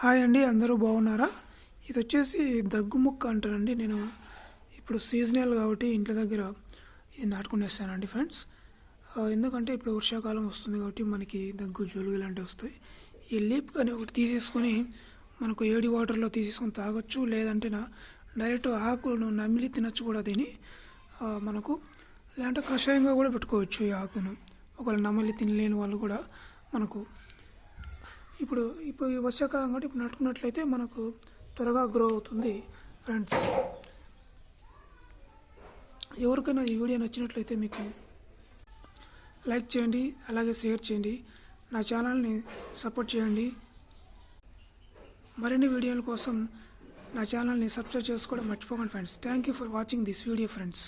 Hi అండి, అందరూ బాగున్నారా? ఇది వచ్చేసి దగ్గు ముక్క అంటారండి. నేను ఇప్పుడు సీజనల్ కాబట్టి ఇంట్లో దగ్గర ఇది నాటుకునేస్తానండి ఫ్రెండ్స్. ఎందుకంటే ఇప్పుడు వర్షాకాలం వస్తుంది కాబట్టి మనకి దగ్గు జలుబు ఇలాంటివి వస్తాయి. ఈ లీప్ కానీ ఒకటి తీసేసుకొని మనకు ఏడి వాటర్లో తీసేసుకొని తాగొచ్చు, లేదంటే డైరెక్ట్ ఆకును నమిలి తినచ్చు కూడా దీన్ని మనకు. లేదంటే కషాయంగా కూడా పెట్టుకోవచ్చు ఈ ఆకును. ఒకవేళ నమిలి తినలేని వాళ్ళు కూడా మనకు ఇప్పుడు ఈ వర్షాకాలం కాబట్టి ఇప్పుడు నాటుకున్నట్లయితే మనకు త్వరగా గ్రో అవుతుంది ఫ్రెండ్స్. ఎవరికైనా ఈ వీడియో నచ్చినట్లయితే మీకు లైక్ చేయండి, అలాగే షేర్ చేయండి, నా ఛానల్ని సపోర్ట్ చేయండి. మరిన్ని వీడియోల కోసం నా ఛానల్ని సబ్స్క్రైబ్ చేసుకోవడం మర్చిపోకండి friends. Thank you for watching this video friends.